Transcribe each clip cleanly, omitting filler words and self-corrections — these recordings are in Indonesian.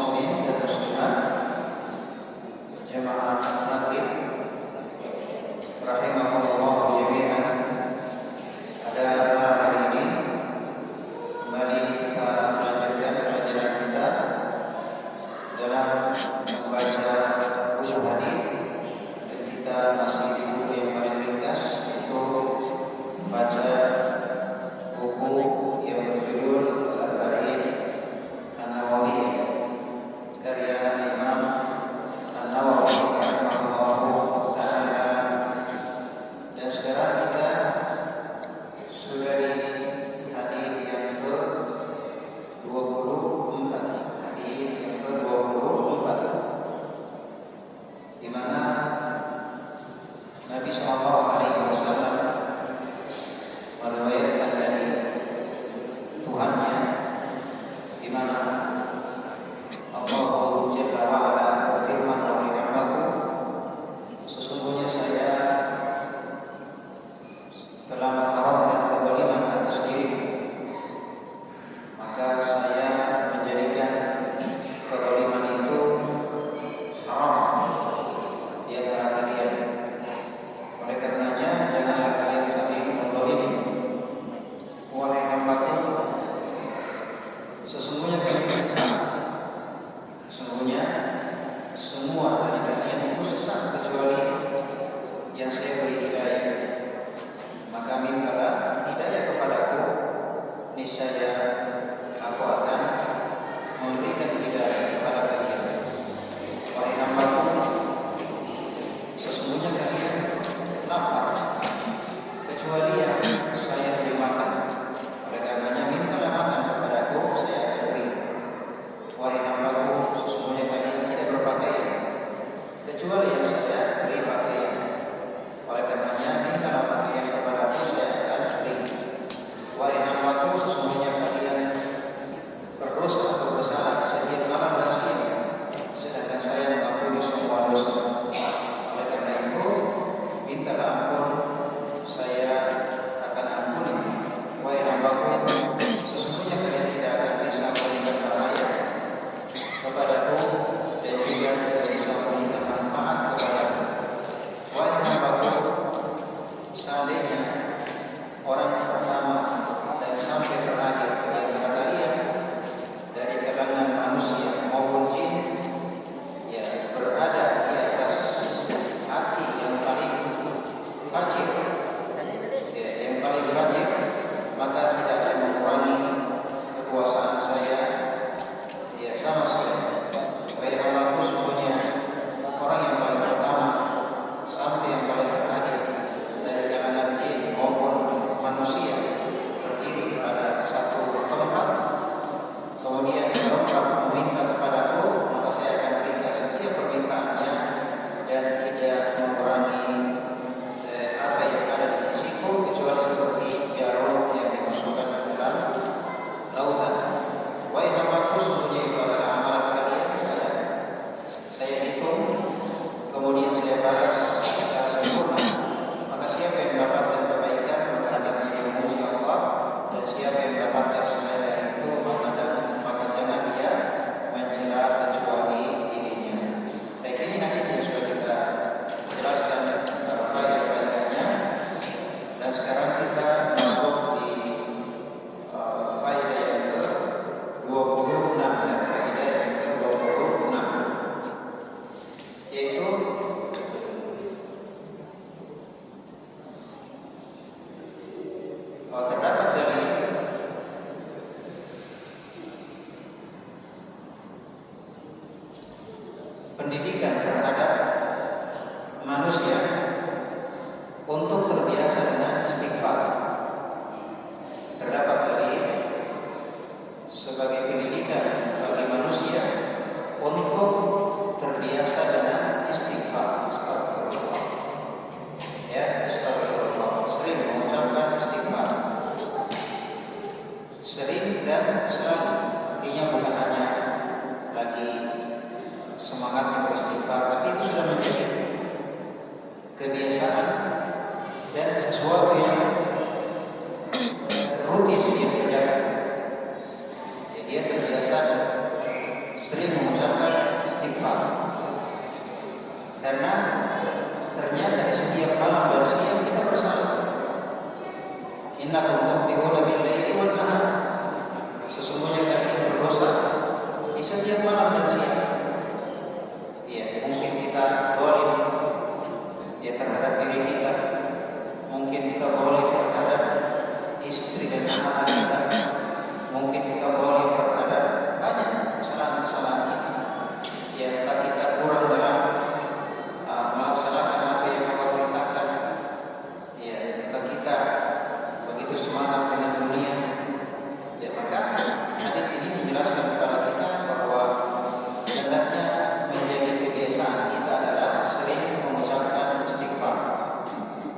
muslimin dan muslimat jemaah maghrib rahimakumullah jami'an. Pada hari ini kembali kita melanjutkan pelajaran kita dalam membaca buku hadis, dan kita masih di buku yang paling ringkas, yaitu membaca buku yang berjudul Al-Arba'in An-Nawawi karya Imam An-Nawawi rahimahullahu ta'ala. Dan sekarang kita sudah di hadis yang ke-24, hadis yang ke-24, di mana Nabi sallallahu alaihi wasallam meriwayatkan dari Tuhannya, di mana Allah Jalla wa Ala berfirman, wahai hambaku, sesungguhnya saya telah mengharamkan kezaliman atas diriku, maka saya menjadikan kezaliman itu haram di antara kalian. Oleh karenanya janganlah kalian saling menzalimi. Wahai hambaku, sesungguhnya kalian sesat. Sesungguhnya semua dari kalian itu sesat kecuali yang saya beri hidayah. Maka mintalah hidayah kepadaku, niscaya aku akan memberikan hidayah kepada kalian. Wahai hambaku, sesungguhnya kalian lapar kecuali yang saya beri makan. Oleh karenanya mintalah makan kepadaku, saya akan beri. Wahai hambaku, sesungguhnya kalian tidak berpakaian kecuali yang saya beri pakaian. Oleh karenanya mintalah pakaian kepadaku, saya akan beri. Wahai hambaku, sesungguhnya kalian berdosa atau bersalah setiap malam dan siang, sedangkan saya mengampuni semua dosa. Oleh karena itu mintalah ampun, saya akan ampuni. Wahai hambaku, sesungguhnya kalian tidak akan bisa memberikan bahaya kepadaku dan juga tidak bisa memberikan manfaat kepadaku. Wahai hambaku, seandainya orang pertama dan sampai terakhir di antara kalian dari kalangan manusia maupun jin ya berada di atas hati yang paling fajir, ya, yang paling fajir, maka tidak akan mengurangi kekuasaan saya ya sama sekali. Wahai hambaku, sesungguhnya orang yang paling pertama sampai yang paling terakhir dari kalangan jin maupun manusia berdiri pada satu tempat, kemudian serempak meminta kepadaku, maka saya akan berikan setiap permintaannya dan tidak mengurangi apa yang ada di sisiku, kecuali seperti jarum yang dimasukkan ke dalam lautan. Wahai hambaku, sesungguhnya itu adalah amalan kalian, saya hitung, kemudian saya balas secara sempurna. Maka siapa yang mendapatkan kebaikan maka hendaknya dia memuji Allah, dan siapa yang mendapatkan selain dari itu maka jangan dia mencela kecuali dirinya. Baik, ini hadis yang sudah kita jelaskan faedah-faedahnya, dan sekarang kita masuk di faedah yang ke-26, faedah yang ke-26, yaitu terdapat dari pendidikan terhadap manusia untuk terbiasa dengan istighfar. Terdapat dari sebagai pendidikan bagi manusia untuk terbiasa dengan istighfar. Astagfirullah. Ya, astagfirullah. Sering mengucapkan istighfar. Sering dan selalu. Artinya bukan hanya lagi semangatnya beristighfar, tapi itu sudah menjadi kebiasaan dan sesuatu yang rutin dia kerjakan. Ya, dia terbiasa sering mengucapkan istighfar. Karena ternyata di setiap malam dan siang kita bersalah. Innakum tukhti'una bil-laili wan nahar. Sesungguhnya kalian berdosa di setiap malam dan siang. Ya, mungkin kita zalim ya terhadap diri kita. Mungkin kita zalim terhadap istri dan anak kita. Mungkin kita zalim terhadap banyak kesalahan-kesalahan kita. Ya, entah kita kurang dalam melaksanakan apa yang Allah perintahkan. Ya, entah kita begitu semangat dengan dunia. Ya, maka hadis ini menjelaskan kepada kita bahwa hendaknya menjadi kebiasaan kita adalah sering mengucapkan istighfar.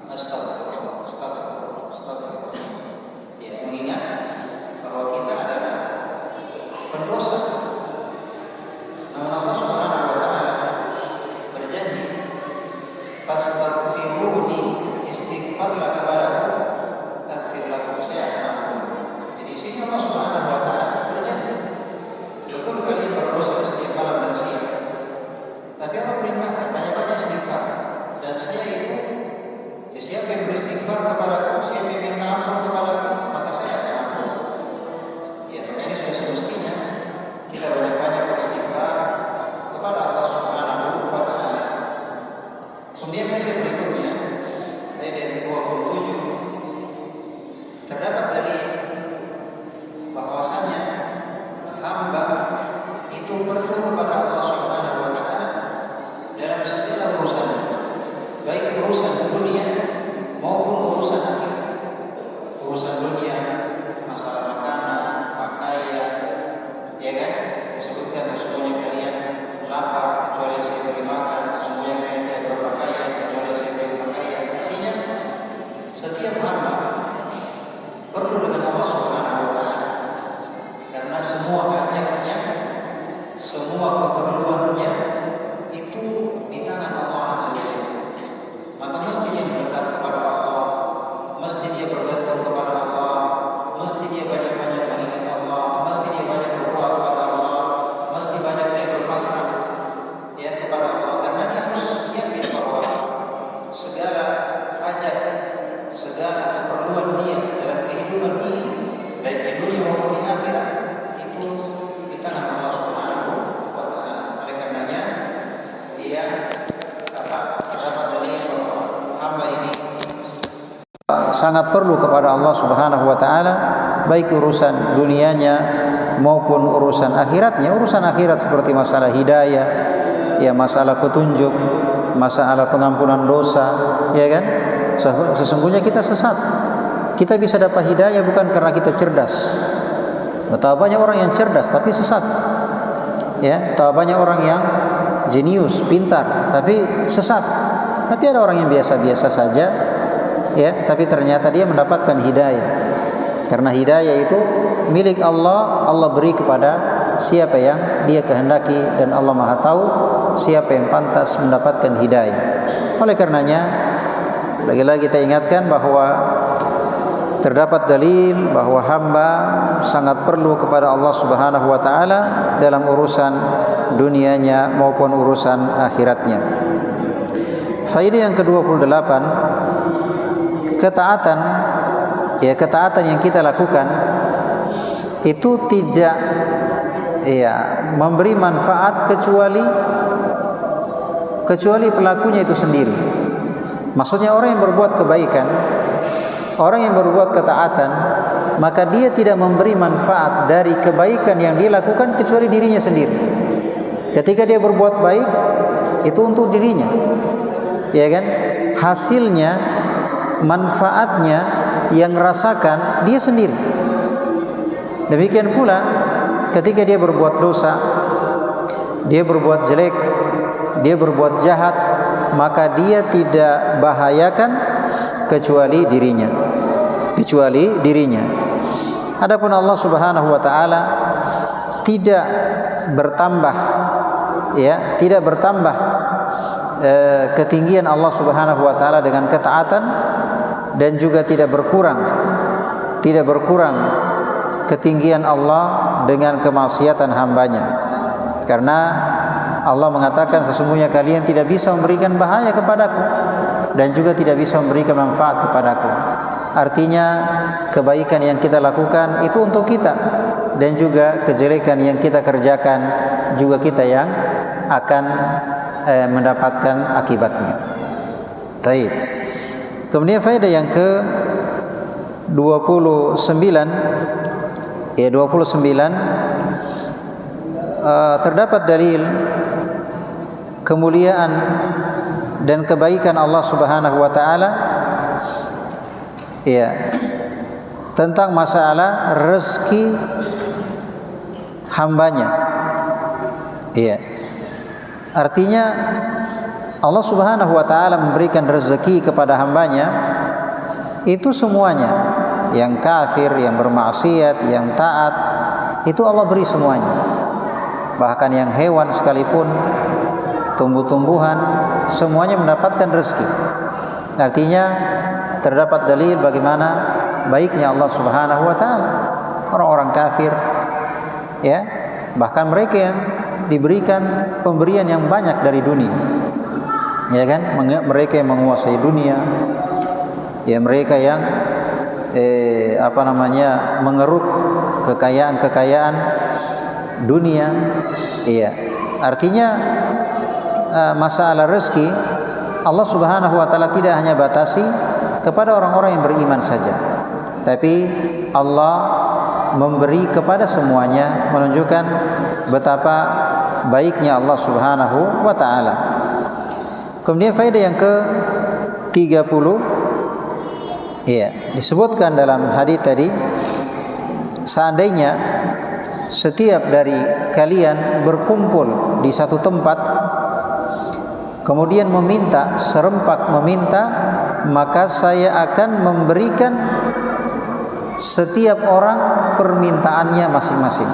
Astagfirullah, astagfirullah, astagfirullah. Ya, mengingat bahwa kita adalah pendosa. Namun Allah Subhanahu wa taala berjanji, "Fastaghfiruni," istighfarlah kepadaku, aghfir lakum, saya akan ampuni. Jadi di sini Allah Subhanahu wa taala berjanji. Betul kalian berdosa di setiap malam dan siang. Tapi Allah perintahkan banyak-banyak istighfar. Dan saya itu, ya siapa yang beristighfar kepadaku, siapa yang minta ampun kepadaku, maka saya akan ampun. Ya, maka ini sudah semestinya kita banyak-banyak beristighfar kepada Allah Subhanahu wa taala. Kemudian faedah berikutnya, faedah ke-27, terdapat dalil bahwasanya hamba itu perlu kepada Allah Subhanahu wa taala dalam segala urusan, baik urusan dunia maupun urusan akhirat. Urusan dunia, masalah makanan, pakaian, ya kan? Disebutkan sesungguhnya kalian lapar kecuali yang saya beri makan, sesungguhnya kalian tidak berpakaian kecuali yang saya beri pakaian. Artinya setiap hamba perlu dengan Allah Subhanahu wa taala karena semua hajatnya, semua keperluannya itu di tangan Allah Azza wa Jalla. Maka mesti dia mendekat kepada Allah, mesti dia bergantung kepada Allah, mesti dia banyak-banyak mengingat Allah, mesti dia banyak berdoa kepada Allah, mesti banyak dia berpasrah ya kepada Allah, karena dia harus yakin bahwa segala hajat, segala keperluan dia dalam kehidupan ini, baik di dunia maupun di akhirat, itu di tangan Allah Subhanahu wa taala. Oleh karenanya dia dapat dari hamba ini sangat perlu kepada Allah Subhanahu wa taala, baik urusan dunianya maupun urusan akhiratnya. Urusan akhirat seperti masalah hidayah, ya masalah petunjuk, masalah pengampunan dosa, ya kan? Sesungguhnya kita sesat. Kita bisa dapat hidayah bukan karena kita cerdas. Betapa banyak orang yang cerdas tapi sesat. Ya, betapa banyak orang yang jenius, pintar tapi sesat. Tapi ada orang yang biasa-biasa saja, ya, tapi ternyata dia mendapatkan hidayah. Karena hidayah itu milik Allah, Allah beri kepada siapa yang Dia kehendaki, dan Allah Maha tahu siapa yang pantas mendapatkan hidayah. Oleh karenanya, lagi-lagi kita ingatkan bahwa terdapat dalil bahwa hamba sangat perlu kepada Allah Subhanahu wa taala dalam urusan dunianya maupun urusan akhiratnya. Faedah yang ke-28, ketaatan, ya ketaatan yang kita lakukan itu tidak memberi manfaat kecuali pelakunya itu sendiri. Maksudnya orang yang berbuat kebaikan, orang yang berbuat ketaatan, maka dia tidak memberi manfaat dari kebaikan yang dia lakukan kecuali dirinya sendiri. Ketika dia berbuat baik, itu untuk dirinya, ya kan? Hasilnya, manfaatnya yang rasakan dia sendiri. Demikian pula ketika dia berbuat dosa, dia berbuat jelek, dia berbuat jahat, maka dia tidak bahayakan kecuali dirinya. Adapun Allah Subhanahu wa taala tidak bertambah ketinggian Allah Subhanahu wa taala dengan ketaatan, dan juga tidak berkurang ketinggian Allah dengan kemaksiatan hambanya. Karena Allah mengatakan sesungguhnya kalian tidak bisa memberikan bahaya kepadaku dan juga tidak bisa memberikan manfaat kepadaku. Artinya kebaikan yang kita lakukan itu untuk kita, dan juga kejelekan yang kita kerjakan juga kita yang akan mendapatkan akibatnya. Baik. Kemudian faedah yang ke 29 terdapat dalil kemuliaan dan kebaikan Allah Subhanahu wa taala tentang masalah rezeki hambanya. Artinya Allah Subhanahu wa taala memberikan rezeki kepada hambanya itu semuanya, yang kafir, yang bermaksiat, yang taat, itu Allah beri semuanya. Bahkan yang hewan sekalipun, tumbuh-tumbuhan, semuanya mendapatkan rezeki. Artinya terdapat dalil bagaimana baiknya Allah Subhanahu wa taala. Orang-orang kafir, bahkan mereka yang diberikan pemberian yang banyak dari dunia, mereka yang menguasai dunia, mereka yang mengeruk kekayaan dunia. Artinya masalah rezeki Allah Subhanahu wa taala tidak hanya batasi kepada orang-orang yang beriman saja, tapi Allah memberi kepada semuanya, menunjukkan betapa baiknya Allah Subhanahu wa taala. Kemudian faedah yang ke-30, disebutkan dalam hadis tadi, seandainya setiap dari kalian berkumpul di satu tempat kemudian meminta, serempak meminta, maka saya akan memberikan setiap orang permintaannya masing-masing.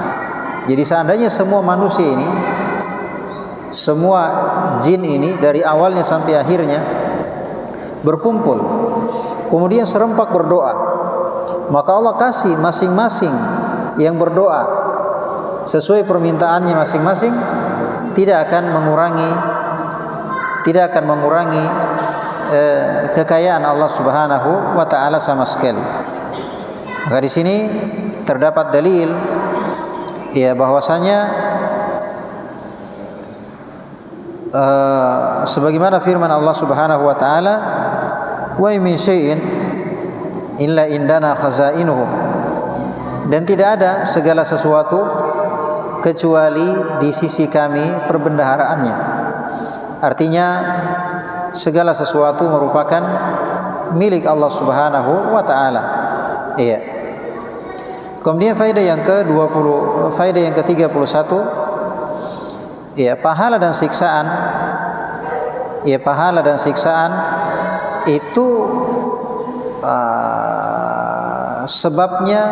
Jadi seandainya semua manusia ini, semua jin ini dari awalnya sampai akhirnya berkumpul kemudian serempak berdoa, maka Allah kasih masing-masing yang berdoa sesuai permintaannya masing-masing, tidak akan mengurangi kekayaan Allah Subhanahu wa taala sama sekali. Maka di sini terdapat dalil bahwasanya sebagaimana firman Allah Subhanahu wa taala, wa min syai'in illa indana khazainuhu, dan tidak ada segala sesuatu kecuali di sisi kami perbendaharaannya. Artinya segala sesuatu merupakan milik Allah Subhanahu wa taala. Kemudian faedah yang ke-31, pahala dan siksaan. Pahala dan siksaan itu sebabnya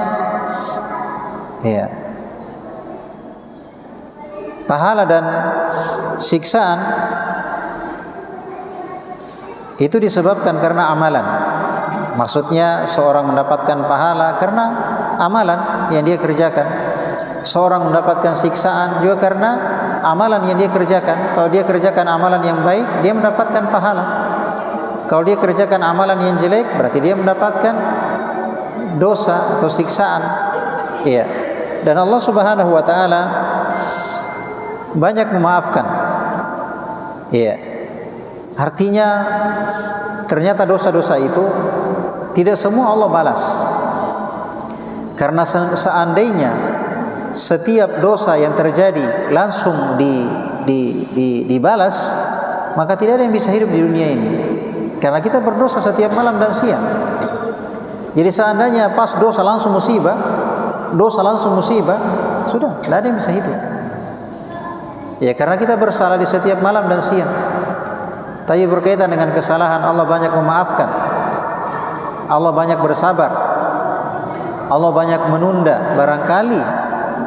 pahala dan siksaan itu disebabkan karena amalan. Maksudnya seorang mendapatkan pahala karena amalan yang dia kerjakan. Seorang mendapatkan siksaan juga karena amalan yang dia kerjakan. Kalau dia kerjakan amalan yang baik, dia mendapatkan pahala. Kalau dia kerjakan amalan yang jelek, berarti dia mendapatkan dosa atau siksaan. Dan Allah Subhanahu wa taala banyak memaafkan. Artinya ternyata dosa-dosa itu tidak semua Allah balas. Karena seandainya setiap dosa yang terjadi langsung dibalas, maka tidak ada yang bisa hidup di dunia ini. Karena kita berdosa setiap malam dan siang. Jadi seandainya pas dosa langsung musibah, sudah tidak ada yang bisa hidup. Karena kita bersalah di setiap malam dan siang. Tapi berkaitan dengan kesalahan, Allah banyak memaafkan, Allah banyak bersabar, Allah banyak menunda. Barangkali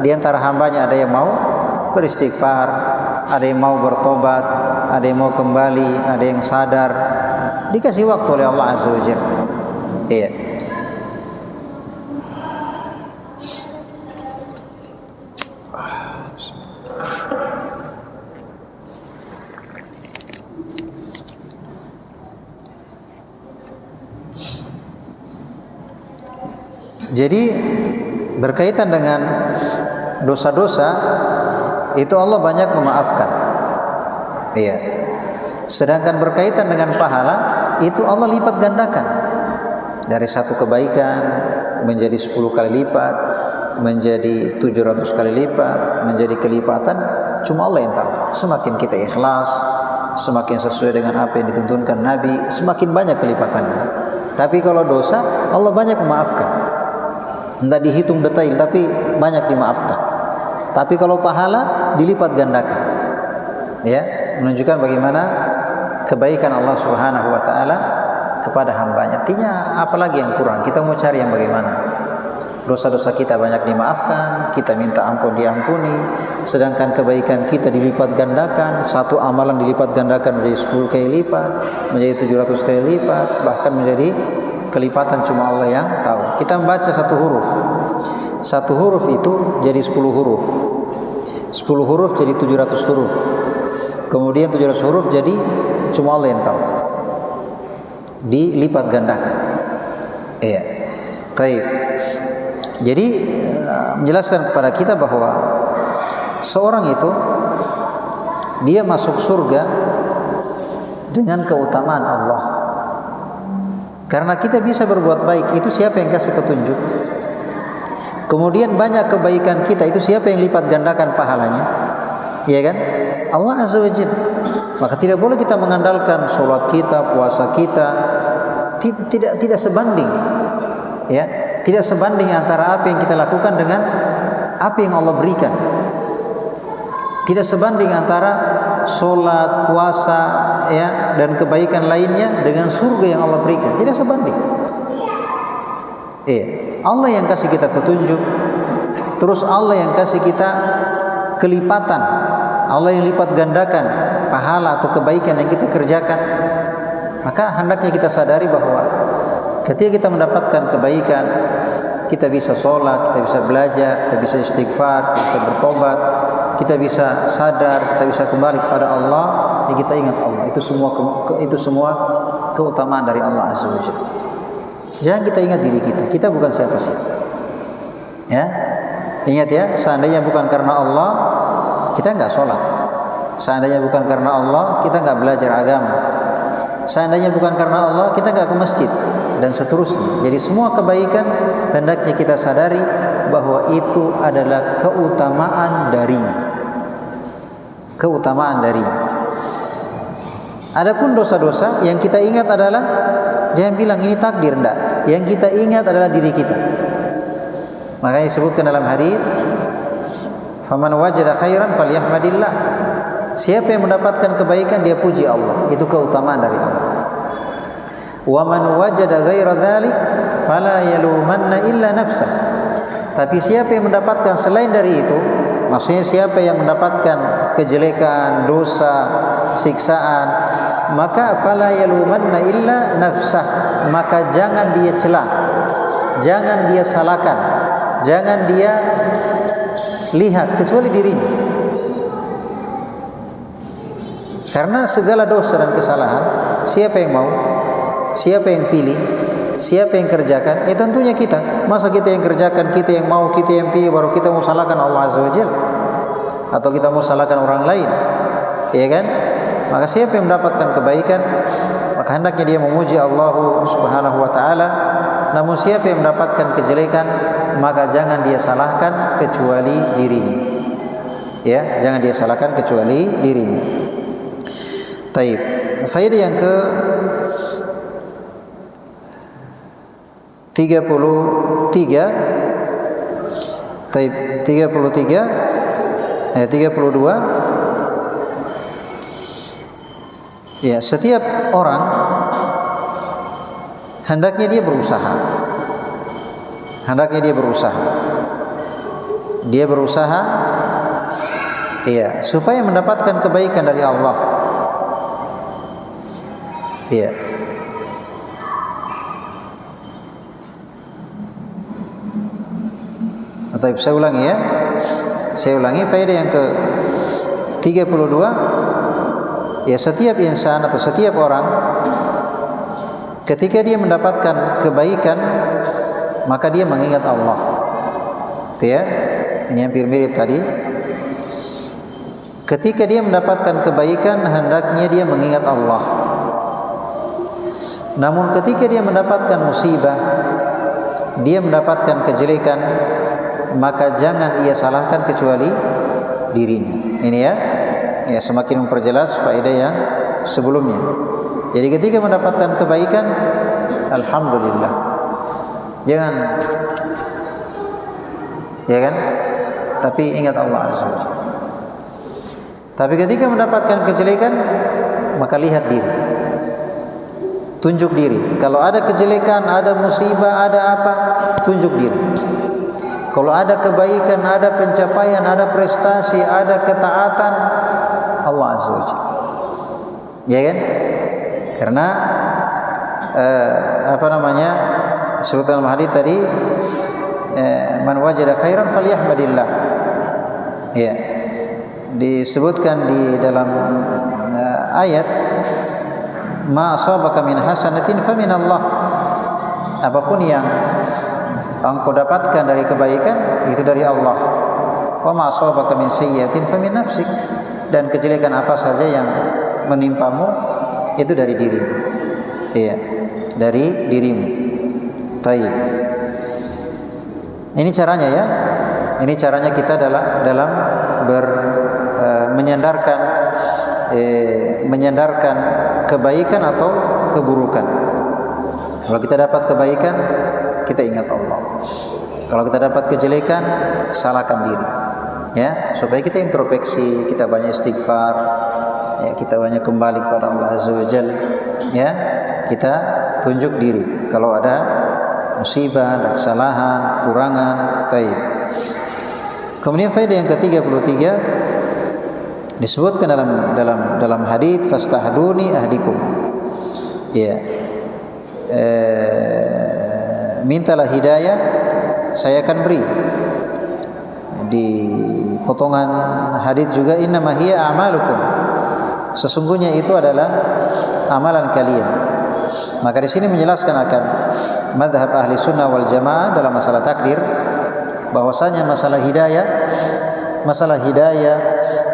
di antara hambanya ada yang mau beristighfar, ada yang mau bertobat, ada yang mau kembali, ada yang sadar, dikasih waktu oleh Allah Azza wa Jalla. Jadi berkaitan dengan dosa-dosa itu Allah banyak memaafkan. Iya. Sedangkan berkaitan dengan pahala itu Allah lipat gandakan. Dari satu kebaikan menjadi 10 kali lipat, menjadi 700 kali lipat, menjadi kelipatan cuma Allah yang tahu. Semakin kita ikhlas, semakin sesuai dengan apa yang dituntunkan Nabi, semakin banyak kelipatannya. Tapi kalau dosa, Allah banyak memaafkan. Tidak dihitung detail, tapi banyak dimaafkan. Tapi kalau pahala, dilipat gandakan. Ya, menunjukkan bagaimana kebaikan Allah Subhanahu wa taala kepada hambanya. Artinya apalagi yang kurang? Kita mau cari yang bagaimana? Dosa-dosa kita banyak dimaafkan, kita minta ampun diampuni, sedangkan kebaikan kita dilipat gandakan, satu amalan dilipat gandakan menjadi 10 kali lipat, menjadi 700 kali lipat, bahkan menjadi kelipatan cuma Allah yang tahu. Kita membaca satu huruf. Satu huruf itu jadi 10 huruf. 10 huruf jadi 700 huruf. Kemudian 700 huruf jadi cuma Allah yang tahu. Dilipat gandakan. Iya. Baik. Jadi menjelaskan kepada kita bahwa seorang itu dia masuk surga dengan keutamaan Allah. Karena kita bisa berbuat baik, itu siapa yang kasih petunjuk? Kemudian banyak kebaikan kita, itu siapa yang lipat gandakan pahalanya? Iya kan? Allah Azza wa Jalla. Maka tidak boleh kita mengandalkan sholat kita, puasa kita, tidak sebanding. Ya, tidak sebanding antara apa yang kita lakukan dengan apa yang Allah berikan. Tidak sebanding antara sholat, puasa, ya, dan kebaikan lainnya dengan surga yang Allah berikan. Tidak sebanding. Allah yang kasih kita petunjuk, terus Allah yang kasih kita kelipatan, Allah yang lipat gandakan pahala atau kebaikan yang kita kerjakan. Maka hendaknya kita sadari bahwa ketika kita mendapatkan kebaikan, kita bisa sholat, kita bisa belajar, kita bisa istighfar, kita bisa bertobat, kita bisa sadar, kita bisa kembali kepada Allah, ya kita ingat Allah. Itu semua keutamaan dari Allah Azza wa Jalla. Jangan kita ingat diri kita. Kita bukan siapa-siapa. Ya, ingat ya. Seandainya bukan karena Allah, kita enggak sholat. Seandainya bukan karena Allah, kita enggak belajar agama. Seandainya bukan karena Allah, kita enggak ke masjid, dan seterusnya. Jadi semua kebaikan hendaknya kita sadari bahwa itu adalah keutamaan darinya. Keutamaan darinya. Adapun dosa-dosa yang kita ingat adalah, jangan bilang ini takdir, enggak. Yang kita ingat adalah diri kita. Makanya disebutkan dalam hadis, "Faman wajada khairan falyahmadillah." Siapa yang mendapatkan kebaikan, dia puji Allah. Itu keutamaan dari Allah. "Wa man wajada ghaira dzalik fala yalumanna illa nafsah." Tapi siapa yang mendapatkan selain dari itu, maksudnya siapa yang mendapatkan kejelekan, dosa, siksaan, maka fala yalumanna illa nafsah, maka jangan dia celah, jangan dia salahkan, jangan dia lihat kecuali dirinya. Karena segala dosa dan kesalahan, siapa yang mau? Siapa yang pilih? Siapa yang kerjakan? Tentunya kita. Masa kita yang kerjakan, kita yang mau, kita yang pilih, baru kita mau salahkan Allah Azza wa Jalla? Atau kita mau salahkan orang lain? Ya kan? Maka siapa yang mendapatkan kebaikan, maka hendaknya dia memuji Allah Subhanahu wa taala. Namun siapa yang mendapatkan kejelekan, maka jangan dia salahkan kecuali dirinya. Ya, jangan dia salahkan kecuali dirinya. Taib. Faedah yang ke 33. Taib 33 32. Ya, setiap orang hendaknya dia berusaha. Hendaknya dia berusaha. Dia berusaha supaya mendapatkan kebaikan dari Allah. Atau saya ulangi ya. Saya ulangi faedah yang ke 32. Ya, setiap insan atau setiap orang ketika dia mendapatkan kebaikan, maka dia mengingat Allah. Itu ya, ini hampir mirip tadi. Ketika dia mendapatkan kebaikan, hendaknya dia mengingat Allah. Namun ketika dia mendapatkan musibah, dia mendapatkan kejelekan, maka jangan ia salahkan kecuali dirinya. Ini ya, semakin memperjelas faedah yang sebelumnya. Jadi ketika mendapatkan kebaikan, alhamdulillah. Jangan, ya kan? Tapi ingat Allah Azza wa Jalla. Tapi ketika mendapatkan kejelekan, maka lihat diri, tunjuk diri. Kalau ada kejelekan, ada musibah, ada apa, tunjuk diri. Kalau ada kebaikan, ada pencapaian, ada prestasi, ada ketaatan, Allah Azza wa Jalla. Ya kan? Karena sebut dalam hadis tadi, man wajada khairan falyahmadillah. Ya. Disebutkan di dalam ayat, ma asabaka min hasanatin faminallah. Apapun yang engkau dapatkan dari kebaikan, itu dari Allah. Wa ma asabaka min sayyi'atin famin nafsik. Dan kejelekan apa saja yang menimpamu, itu dari dirimu. Iya, dari dirimu. Taib. Ini caranya ya. Ini caranya kita dalam menyandarkan kebaikan atau keburukan. Kalau kita dapat kebaikan, kita ingat Allah. Kalau kita dapat kejelekan, salahkan diri. Ya, supaya kita introspeksi, kita banyak istighfar, ya, kita banyak kembali kepada Allah Azza wa Jalla. Ya, kita tunjuk diri kalau ada musibah, ada kesalahan, kekurangan. Taib. Kemudian faedah yang ke-33 disebutkan dalam hadis, fastahduni ahdikum. Ya. Mintalah hidayah, saya akan beri. Di potongan hadis juga, innama hiya a'malukum. Sesungguhnya itu adalah amalan kalian. Maka di sini menjelaskan akan mazhab ahli sunnah wal jamaah dalam masalah takdir, bahwasanya masalah hidayah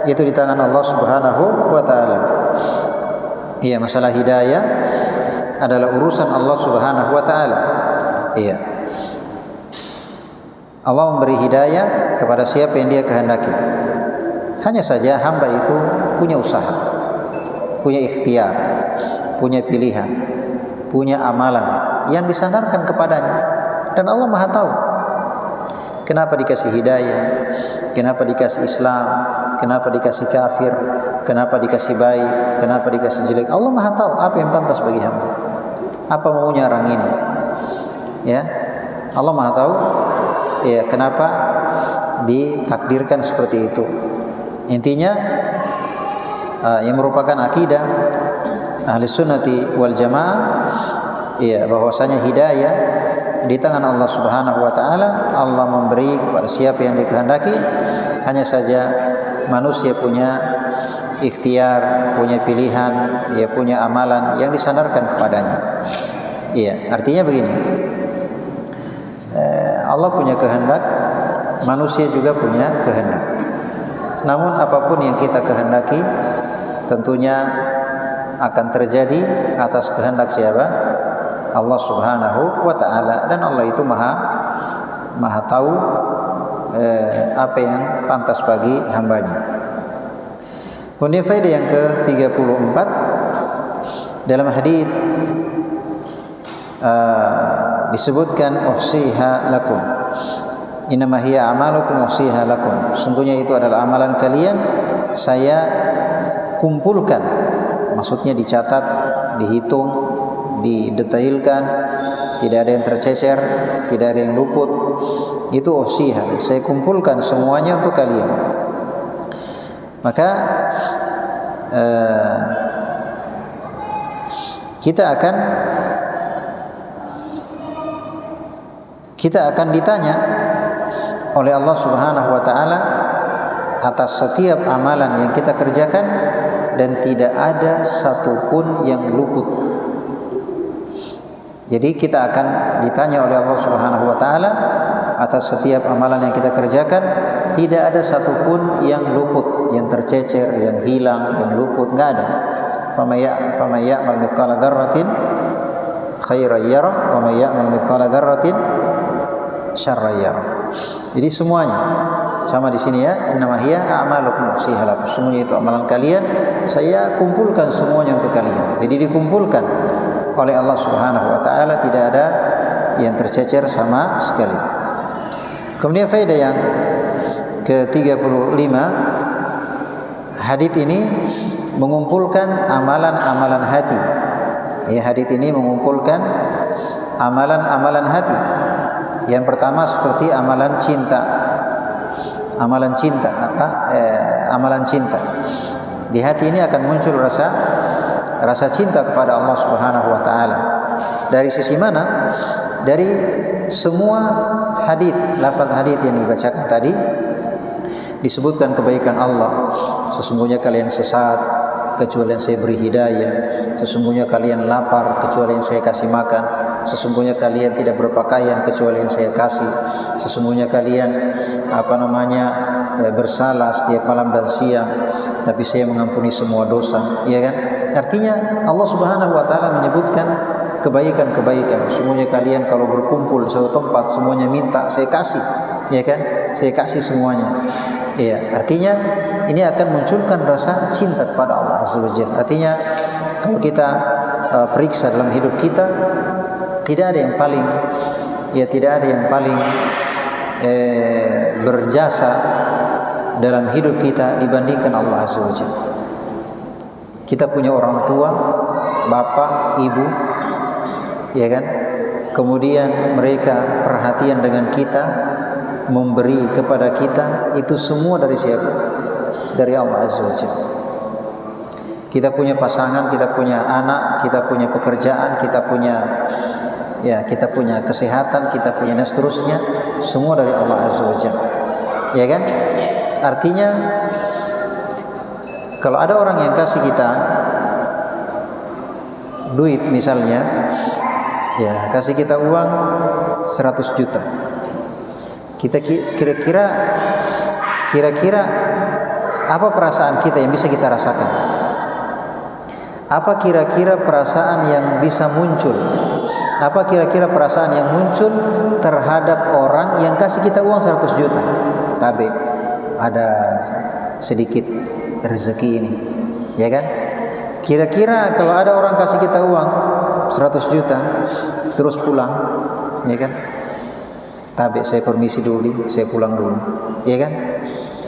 itu di tangan Allah Subhanahu wa taala. Iya, masalah hidayah adalah urusan Allah Subhanahu wa taala. Iya. Allah memberi hidayah kepada siapa yang Dia kehendaki. Hanya saja hamba itu punya usaha, punya ikhtiar, punya pilihan, punya amalan yang disandarkan kepadanya, dan Allah Maha tahu. Kenapa dikasih hidayah, kenapa dikasih Islam, kenapa dikasih kafir, kenapa dikasih baik, kenapa dikasih jelek. Allah Maha tahu apa yang pantas bagi hamba, apa maunya orang ini. Ya, Allah Maha tahu. Ya, kenapa ditakdirkan seperti itu. Intinya yang merupakan akidah ahli sunnati wal jamaah, ya, bahwasanya hidayah di tangan Allah Subhanahu wa taala. Allah memberi kepada siapa yang dikehendaki. Hanya saja manusia punya ikhtiar, punya pilihan, dia punya amalan yang disandarkan kepadanya. Iya, artinya begini. Allah punya kehendak, manusia juga punya kehendak. Namun apapun yang kita kehendaki tentunya akan terjadi atas kehendak siapa? Allah Subhanahu wa taala, dan Allah itu maha tahu apa yang pantas bagi hambanya. Kemudian faedah yang ke-34 dalam hadis disebutkan uhsiha lakum, innama hiya amalukum uhsiha lakum. Sungguhnya itu adalah amalan kalian, saya kumpulkan. Maksudnya dicatat, dihitung, didetailkan, tidak ada yang tercecer, tidak ada yang luput. Itu uhsiha, saya kumpulkan semuanya untuk kalian. Maka kita akan ditanya oleh Allah Subhanahu wa taala atas setiap amalan yang kita kerjakan, dan tidak ada satupun yang luput. Jadi kita akan ditanya oleh Allah Subhanahu wa taala atas setiap amalan yang kita kerjakan. Tidak ada satupun yang luput, yang tercecer, yang hilang, yang luput, enggak ada. Faman ya'mal mithqala dzarratin khairan yarah wa may ya'mal mithqala dzarratin syarran yarah. Jadi semuanya sama di sini ya, innama hiya a'malukum usiha lakum. Semuanya itu amalan kalian, saya kumpulkan semuanya untuk kalian. Jadi dikumpulkan oleh Allah Subhanahu wa taala, tidak ada yang tercecer sama sekali. Kemudian faedah yang ke-35, hadits ini mengumpulkan amalan-amalan hati. Ya, hadits ini mengumpulkan amalan-amalan hati. Yang pertama seperti amalan cinta. Amalan cinta amalan cinta. Di hati ini akan muncul rasa cinta kepada Allah Subhanahu wa taala. Dari sisi mana? Dari semua hadits, lafaz hadits yang dibacakan tadi disebutkan kebaikan Allah. Sesungguhnya kalian sesat kecuali yang saya beri hidayah. Sesungguhnya kalian lapar kecuali yang saya kasih makan. Sesungguhnya kalian tidak berpakaian kecuali yang saya kasih. Sesungguhnya kalian bersalah setiap malam dan siang, tapi saya mengampuni semua dosa, ya kan? Artinya Allah Subhanahu wa taala menyebutkan kebaikan-kebaikan. Semuanya kalian kalau berkumpul di suatu tempat semuanya minta, saya kasih, ya kan? Saya kasih semuanya. Ya, artinya ini akan munculkan rasa cinta kepada Allah Azza wa Jalla. Artinya kalau kita periksa dalam hidup kita, tidak ada yang paling berjasa dalam hidup kita dibandingkan Allah Azza wa Jalla. Kita punya orang tua, bapak, ibu, ya kan? Kemudian mereka perhatian dengan kita, memberi kepada kita, itu semua dari siapa? Dari Allah Azza wa Jalla. Kita punya pasangan, kita punya anak, kita punya pekerjaan, kita punya kesehatan, kita punya dan seterusnya, semua dari Allah Azza wa Jalla. Ya kan? Artinya kalau ada orang yang kasih kita duit misalnya, ya kasih kita uang 100 juta. Kita kira-kira apa perasaan kita yang bisa kita rasakan? Apa kira-kira perasaan yang bisa muncul? Apa kira-kira perasaan yang muncul terhadap orang yang kasih kita uang 100 juta? Tapi ada sedikit rezeki ini, ya kan? Kira-kira kalau ada orang kasih kita uang 100 juta terus pulang, ya kan? Tapi saya permisi dulu, saya pulang dulu, ya kan?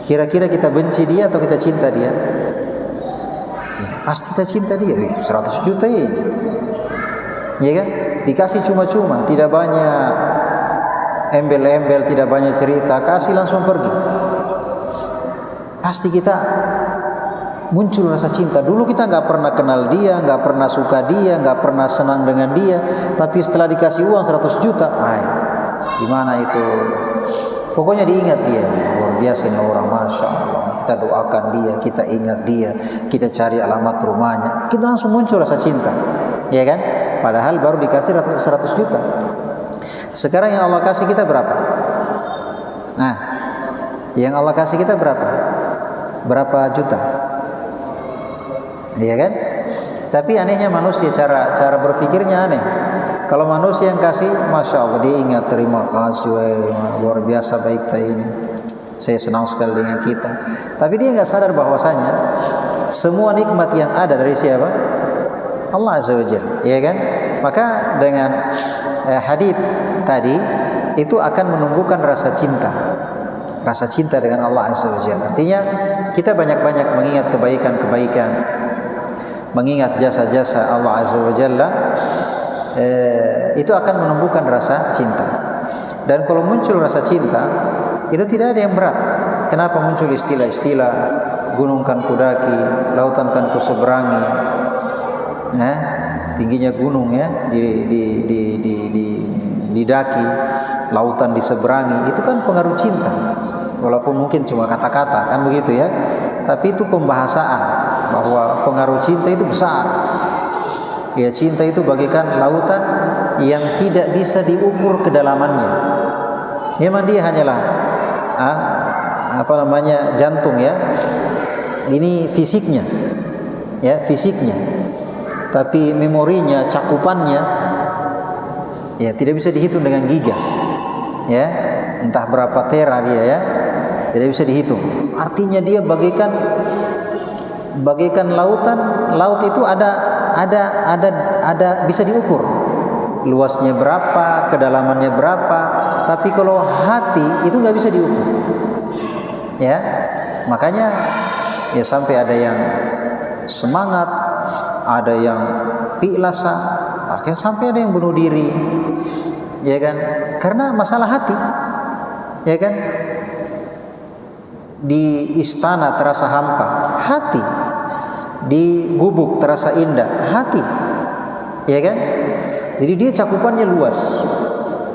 Kira-kira kita benci dia atau kita cinta dia? Ya, pasti kita cinta dia. 100 juta ini, ya kan? Dikasih cuma-cuma, tidak banyak embel-embel, tidak banyak cerita, kasih langsung pergi. Pasti kita muncul rasa cinta. Dulu kita nggak pernah kenal dia, nggak pernah suka dia, nggak pernah senang dengan dia, tapi setelah dikasih uang 100 juta, gimana itu? Pokoknya diingat dia. Luar biasa ini orang, masya Allah. Kita doakan dia, kita ingat dia, kita cari alamat rumahnya, kita langsung muncul rasa cinta, ya kan? Padahal baru dikasih 100 juta. Sekarang yang Allah kasih kita berapa? Nah, yang Allah kasih kita berapa? Berapa juta? Iya kan? Tapi anehnya manusia, cara berpikirnya aneh. Kalau manusia yang kasih, masya Allah, dia ingat, terima kasih, luar biasa baik ini, saya senang sekali dengan kita. Tapi dia nggak sadar bahwasanya semua nikmat yang ada dari siapa? Allah Azza wa Jalla, ya kan? Maka dengan hadits tadi itu akan menumbuhkan rasa cinta dengan Allah Azza wa Jalla. Artinya kita banyak-banyak mengingat kebaikan-kebaikan, mengingat jasa-jasa Allah Azza wa Jalla, itu akan menumbuhkan rasa cinta. Dan kalau muncul rasa cinta, itu tidak ada yang berat. Kenapa muncul istilah-istilah gunung kan kudaki, lautan kan kuseberangi, tingginya gunung ya didaki, lautan diseberangi, itu kan pengaruh cinta. Walaupun mungkin cuma kata-kata, kan begitu ya, tapi itu pembahasaan bahwa pengaruh cinta itu besar. Ya, cinta itu bagaikan lautan yang tidak bisa diukur kedalamannya. Memang dia hanyalah jantung ya. Ini fisiknya. Ya, fisiknya. Tapi memorinya, cakupannya ya tidak bisa dihitung dengan giga. Ya, entah berapa tera dia ya. Tidak bisa dihitung. Artinya dia bagaikan lautan. Laut itu ada bisa diukur. Luasnya berapa, kedalamannya berapa. Tapi kalau hati itu nggak bisa diukur. Ya, makanya ya sampai ada yang semangat, ada yang pi'lasa, bahkan sampai ada yang bunuh diri. Ya kan? Karena masalah hati. Ya kan? Di istana terasa hampa, hati. Di gubuk terasa indah, hati. Ya kan? Jadi dia cakupannya luas.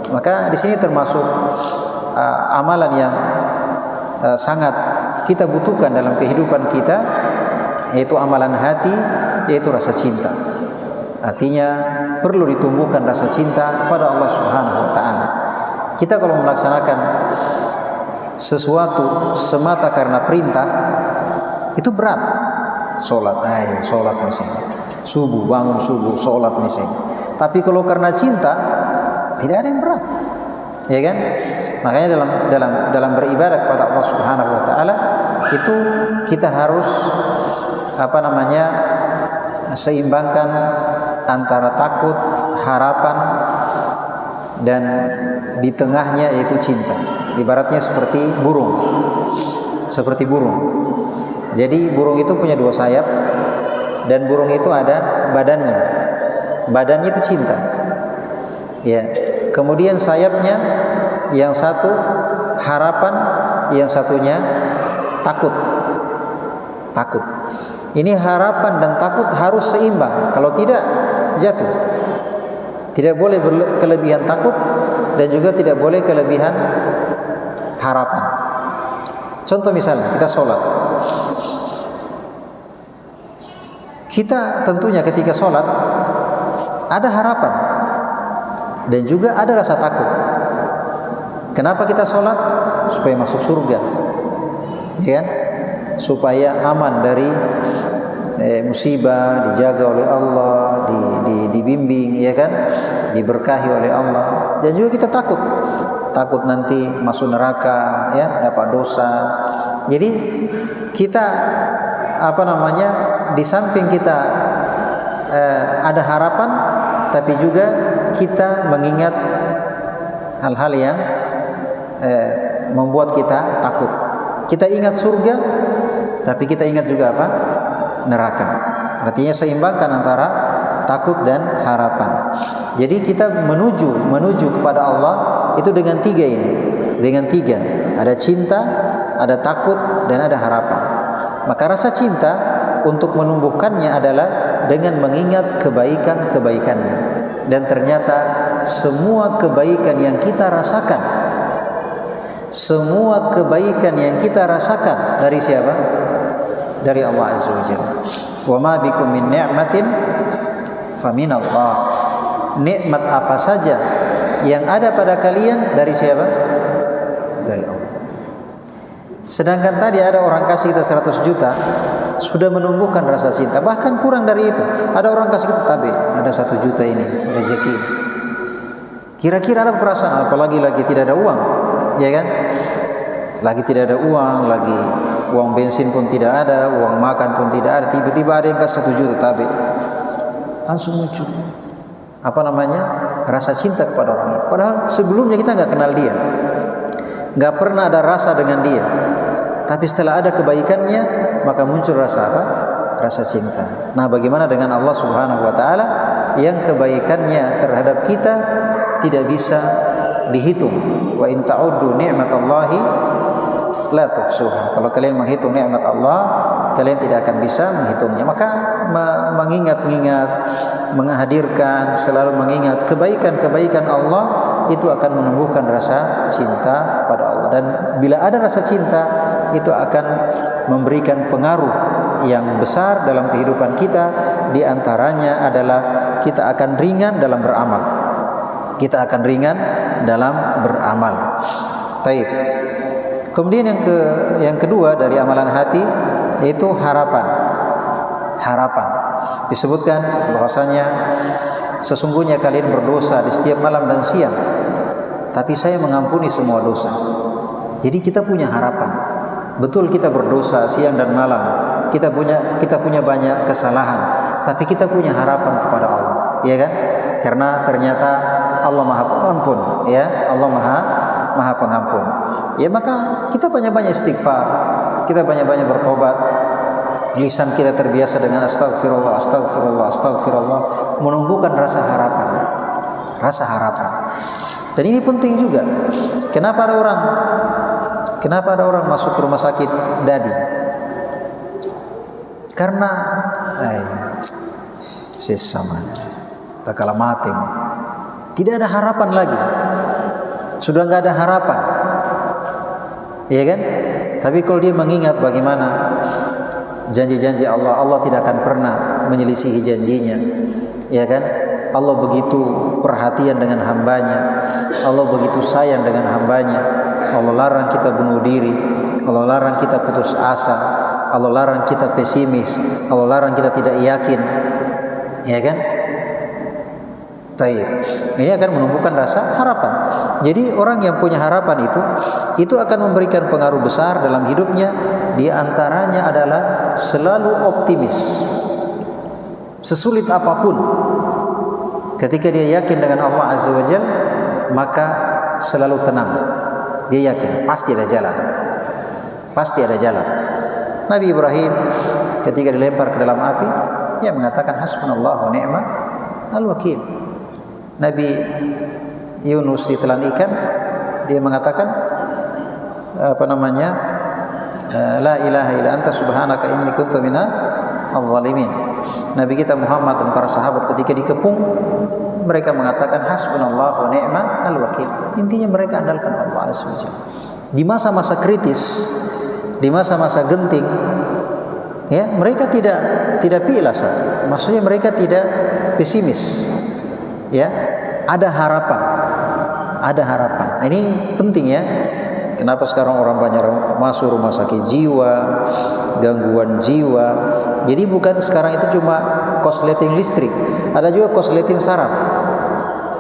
Maka di sini termasuk amalan yang sangat kita butuhkan dalam kehidupan kita, yaitu amalan hati, yaitu rasa cinta. Artinya perlu ditumbuhkan rasa cinta kepada Allah Subhanahu wa taala. Kita kalau melaksanakan sesuatu semata karena perintah itu berat. Salat misalnya. Subuh, bangun subuh, salat misalnya. Tapi kalau karena cinta tidak ada yang berat. Ya kan? Makanya dalam beribadah kepada Allah Subhanahu wa taala itu kita harus seimbangkan antara takut, harapan, dan di tengahnya yaitu cinta. Ibaratnya seperti burung. Jadi burung itu punya dua sayap, dan burung itu ada badannya. Badannya itu cinta. Ya. Kemudian sayapnya yang satu harapan, yang satunya takut. Ini harapan dan takut harus seimbang. Kalau tidak, jatuh. Tidak boleh kelebihan takut dan juga tidak boleh kelebihan harapan. Contoh misalnya kita sholat. Kita tentunya ketika sholat ada harapan dan juga ada rasa takut. Kenapa kita sholat? Supaya masuk surga, ya kan? Supaya aman dari musibah, dijaga oleh Allah, dibimbing, ya kan? Diberkahi oleh Allah. Dan juga kita takut nanti masuk neraka, ya, dapat dosa. Jadi kita di samping kita ada harapan, tapi juga kita mengingat hal-hal yang membuat kita takut. Kita ingat surga, tapi kita ingat juga neraka. Artinya seimbangkan antara takut dan harapan. Jadi kita menuju kepada Allah itu dengan tiga ini. Dengan tiga, ada cinta, ada takut, dan ada harapan. Maka rasa cinta untuk menumbuhkannya adalah dengan mengingat kebaikan-kebaikannya. Dan ternyata semua kebaikan yang kita rasakan, dari siapa? Dari Allah Azza wa Jalla. Wa ma bikum min ni'matin famin Allah. Nikmat apa saja yang ada pada kalian dari siapa? Dari Allah. Sedangkan tadi ada orang kasih kita 100 juta, sudah menumbuhkan rasa cinta. Bahkan kurang dari itu. Ada orang kasih kita ada 1 juta ini rezeki. Kira-kira ada perasaan, apalagi lagi tidak ada uang, ya kan? Lagi tidak ada uang, lagi uang bensin pun tidak ada, uang makan pun tidak ada. Tiba-tiba ada yang kasih 1 juta langsung muncul rasa cinta kepada orang itu. Padahal sebelumnya kita nggak kenal dia, nggak pernah ada rasa dengan dia. Tapi setelah ada kebaikannya, maka muncul rasa rasa cinta. Nah, bagaimana dengan Allah Subhanahu wa taala yang kebaikannya terhadap kita tidak bisa dihitung? Wa in ta'uddu ni'matallahi la tuhsuha. Kalau kalian menghitung nikmat Allah, kalian tidak akan bisa menghitungnya. Maka mengingat-ingat, menghadirkan, selalu mengingat kebaikan-kebaikan Allah, itu akan menumbuhkan rasa cinta pada Allah. Dan bila ada rasa cinta, itu akan memberikan pengaruh yang besar dalam kehidupan kita. Di antaranya adalah kita akan ringan dalam beramal. kita akan ringan dalam beramal. Taib. Kemudian yang kedua dari amalan hati yaitu harapan. Harapan. Disebutkan bahwasanya sesungguhnya kalian berdosa di setiap malam dan siang, tapi saya mengampuni semua dosa. Jadi kita punya harapan. Betul kita berdosa siang dan malam, kita punya banyak kesalahan, tapi kita punya harapan kepada Allah, ya kan? Karena ternyata Allah Maha Pengampun, ya. Allah Maha Pengampun. Ya, maka kita banyak-banyak istighfar, kita banyak-banyak bertobat. Lisan kita terbiasa dengan astagfirullah, astagfirullah, astagfirullah, menumbuhkan rasa harapan. Rasa harapan. Dan ini penting juga. Kenapa ada orang masuk ke rumah sakit dadi? Karena sesama tak kalah mati, tidak ada harapan lagi. Sudah nggak ada harapan, iya kan? Tapi kalau dia mengingat bagaimana janji-janji Allah, Allah tidak akan pernah menyelisihi janjinya, ya kan? Allah begitu perhatian dengan hambanya, Allah begitu sayang dengan hambanya. Allah larang kita bunuh diri, Allah larang kita putus asa, Allah larang kita pesimis, Allah larang kita tidak yakin, ya kan? Taib. Ini akan menumbuhkan rasa harapan. Jadi orang yang punya harapan itu akan memberikan pengaruh besar dalam hidupnya. Di antaranya adalah selalu optimis. Sesulit apapun, ketika dia yakin dengan Allah Azza wa Jalla, maka selalu tenang. Dia yakin pasti ada jalan. Pasti ada jalan. Nabi Ibrahim ketika dilempar ke dalam api, dia mengatakan hasbunallahu wa ni'mal wakil. Nabi Yunus ditelan ikan, dia mengatakan la ilaha illa anta subhanaka inni kuntu minaz zalimin. Nabi kita Muhammad dan para sahabat ketika dikepung, mereka mengatakan hasbunallahu wa ni'mal wakil. Intinya mereka andalkan Allah Azza wa Jalla. Di masa-masa kritis, di masa-masa genting, ya, mereka tidak pilasa. Maksudnya mereka tidak pesimis. Ya, ada harapan. Ada harapan. Ini penting, ya. Kenapa sekarang orang banyak masuk rumah sakit jiwa, gangguan jiwa. Jadi bukan sekarang itu cuma korsleting listrik, ada juga korsleting saraf.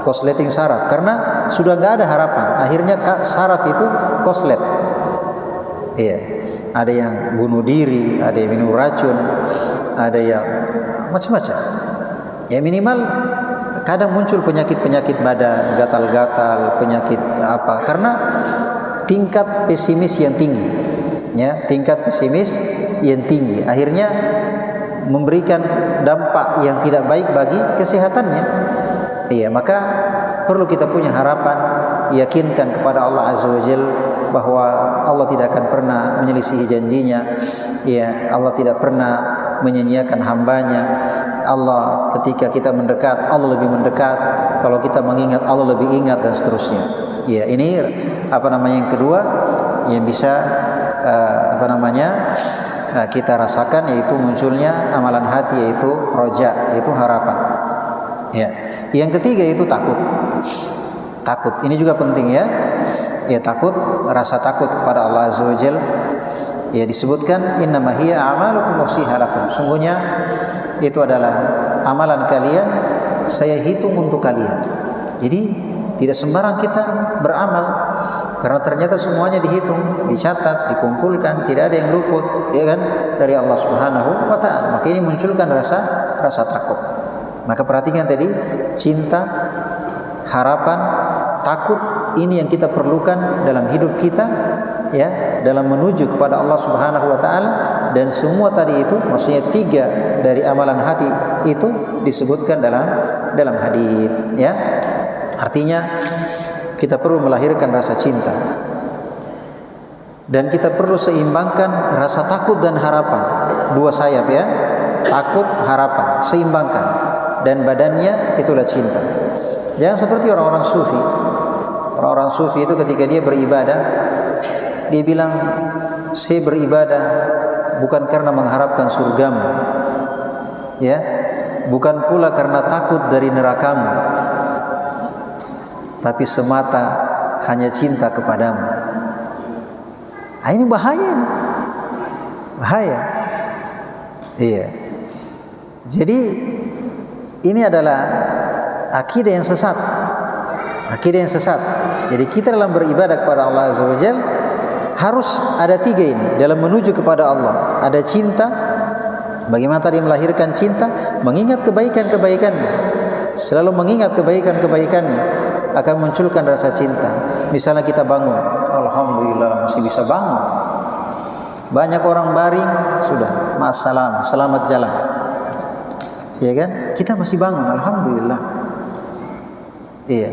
Korsleting saraf, karena sudah nggak ada harapan. Akhirnya saraf itu korslet. Iya, ada yang bunuh diri, ada yang minum racun, ada yang macam-macam. Ya, minimal kadang muncul penyakit-penyakit badan, gatal-gatal, penyakit apa? Karena tingkat pesimis yang tinggi, ya, tingkat pesimis yang tinggi, akhirnya memberikan dampak yang tidak baik bagi kesehatannya. Iya, maka perlu kita punya harapan, yakinkan kepada Allah Azza wa Jalla bahwa Allah tidak akan pernah menyelisihi janjinya. Ya, Allah tidak pernah menyia-nyiakan hambanya. Allah ketika kita mendekat, Allah lebih mendekat. Kalau kita mengingat, Allah lebih ingat, dan seterusnya. Ya, ini yang kedua yang bisa kita rasakan, yaitu munculnya amalan hati, yaitu roja, yaitu harapan. Ya, yang ketiga itu takut. Takut ini juga penting, ya. Ya, takut, rasa takut kepada Allah Azza wa Jalla. Ya, disebutkan innama hiya a'malukum usiha lakum. Sungguhnya itu adalah amalan kalian, saya hitung untuk kalian. Jadi tidak sembarang kita beramal, karena ternyata semuanya dihitung, dicatat, dikumpulkan, tidak ada yang luput, ya kan, dari Allah Subhanahu wa taala. Maka ini munculkan rasa takut. Maka perhatikan tadi, cinta, harapan, takut, ini yang kita perlukan dalam hidup kita, ya, dalam menuju kepada Allah Subhanahu wa taala. Dan semua tadi itu, maksudnya 3 dari amalan hati itu disebutkan dalam hadis, ya. Artinya kita perlu melahirkan rasa cinta, dan kita perlu seimbangkan rasa takut dan harapan. 2 sayap, ya. Takut, harapan, seimbangkan. Dan badannya itulah cinta. Jangan seperti orang-orang sufi. Orang-orang sufi itu ketika dia beribadah, dia bilang, saya beribadah bukan karena mengharapkan surgamu, ya, bukan pula karena takut dari nerakamu. tapi semata hanya cinta kepadamu. Nah, ini bahaya nih. Bahaya. Iya. Jadi ini adalah akidah yang sesat. Akidah yang sesat. Jadi kita dalam beribadah kepada Allah Azza wa Jalla harus ada tiga ini dalam menuju kepada Allah. Ada cinta, bagaimana tadi melahirkan cinta, mengingat kebaikan-kebaikannya. Selalu mengingat kebaikan-kebaikannya akan munculkan rasa cinta. Misalnya kita bangun, alhamdulillah masih bisa bangun. Banyak orang baring, sudah, masalah, selamat jalan. Ya kan? Kita masih bangun, alhamdulillah. Iya.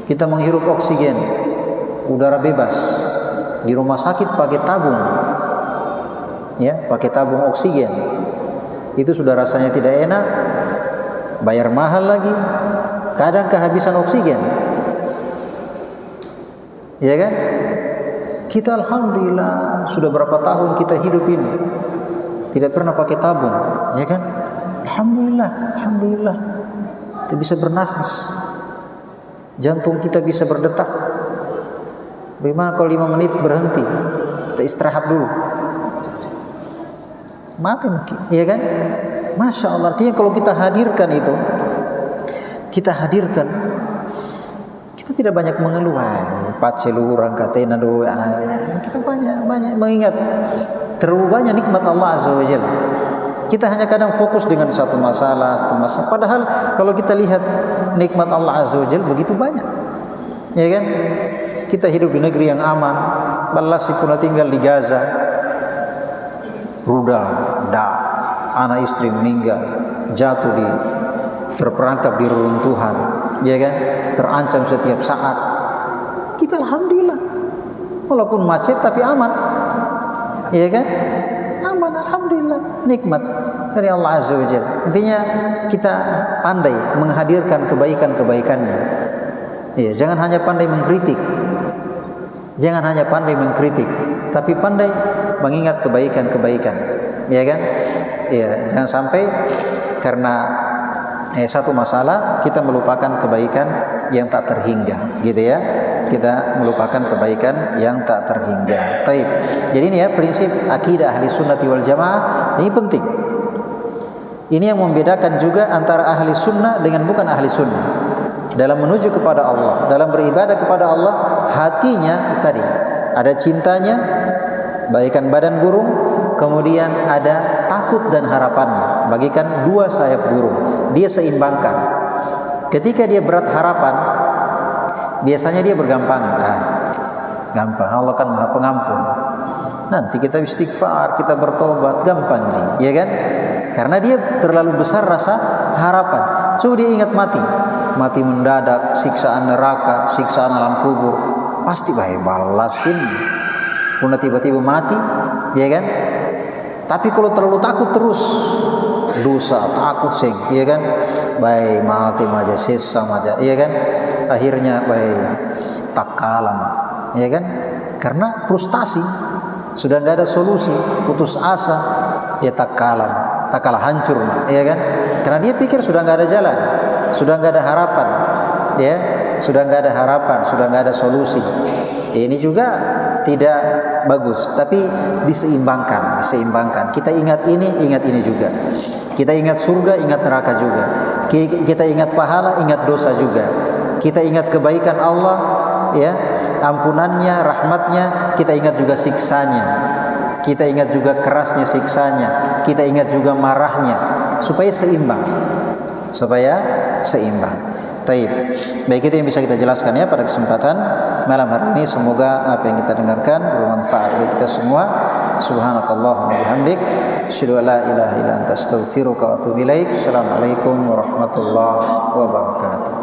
Kita menghirup oksigen, udara bebas. Di rumah sakit pakai tabung. Ya, pakai tabung oksigen. Itu sudah rasanya tidak enak. Bayar mahal lagi. Kadang kehabisan oksigen. Ya kan? Kita alhamdulillah sudah berapa tahun kita hidup ini tidak pernah pakai tabung, ya kan? Alhamdulillah, alhamdulillah. Kita bisa bernafas. Jantung kita bisa berdetak. Bagaimana kalau 5 menit berhenti? Kita istirahat dulu. Mati mungkin, ya kan? Masya Allah. Artinya kalau kita hadirkan itu, kita hadirkan, kita tidak banyak mengeluh. Pacelurang katena doa. Kita banyak mengingat terlalu banyak nikmat Allah Azza wa Jalla. Kita hanya kadang fokus dengan satu masalah. Padahal kalau kita lihat nikmat Allah Azza wa Jalla begitu banyak, ya kan? Kita hidup di negeri yang aman. Balasi pun tinggal di Gaza, rudal, anak istri meninggal, jatuh terperangkap di reruntuhan, ya kan? Terancam setiap saat. Kita alhamdulillah, walaupun macet tapi aman, ya kan? Aman, alhamdulillah, nikmat dari Allah Azza wa Jalla. Intinya kita pandai menghadirkan kebaikan-kebaikannya. Ya, jangan hanya pandai mengkritik. Jangan hanya pandai mengkritik, tapi pandai mengingat kebaikan-kebaikan. Ya kan? Ya, jangan sampai karena satu masalah kita melupakan kebaikan yang tak terhingga, gitu ya. Kita melupakan kebaikan yang tak terhingga. Taib. Jadi ini ya prinsip akidah ahli sunnati wal jamaah, ini penting. Ini yang membedakan juga antara ahli sunnah dengan bukan ahli sunnah. Dalam menuju kepada Allah, dalam beribadah kepada Allah, hatinya tadi ada cintanya, bagaikan badan burung, kemudian ada takut dan harapannya, bagaikan dua sayap burung. Dia seimbangkan. Ketika dia berat harapan, biasanya dia bergampangan. Gampang, Allah kan Maha Pengampun. Nanti kita istighfar, kita bertobat, gampang ji, ya kan? Karena dia terlalu besar rasa harapan. Coba dia ingat mati mendadak, siksaan neraka, siksaan alam kubur, pasti balasin. Puna tiba-tiba mati, ya kan? Tapi kalau terlalu takut terus, dosa, takut sing, ya kan? Baik mati aja, sesam aja, ya kan? Akhirnya baik tak kalah mak, ya kan? Karena frustasi, sudah nggak ada solusi, putus asa, ya tak kalah mak, tak kalah hancur mak, ya kan? Karena dia pikir sudah nggak ada jalan, sudah nggak ada harapan, ya, sudah nggak ada harapan, sudah nggak ada solusi. Ini juga tidak bagus, tapi diseimbangkan. Kita ingat ini juga. Kita ingat surga, ingat neraka juga. Kita ingat pahala, ingat dosa juga. Kita ingat kebaikan Allah, ya, ampunannya, rahmatnya. Kita ingat juga siksanya. Kita ingat juga kerasnya siksanya. Kita ingat juga marahnya, supaya seimbang. Taib. Baik, itu yang bisa kita jelaskan ya pada kesempatan malam hari ini. Semoga apa yang kita dengarkan bermanfaat bagi kita semua. Subhanakallahumma bihamdik, asyhadu an la ilaha illa anta astaghfiruka wa atubu ilaik. Assalamualaikum warahmatullahi wabarakatuh.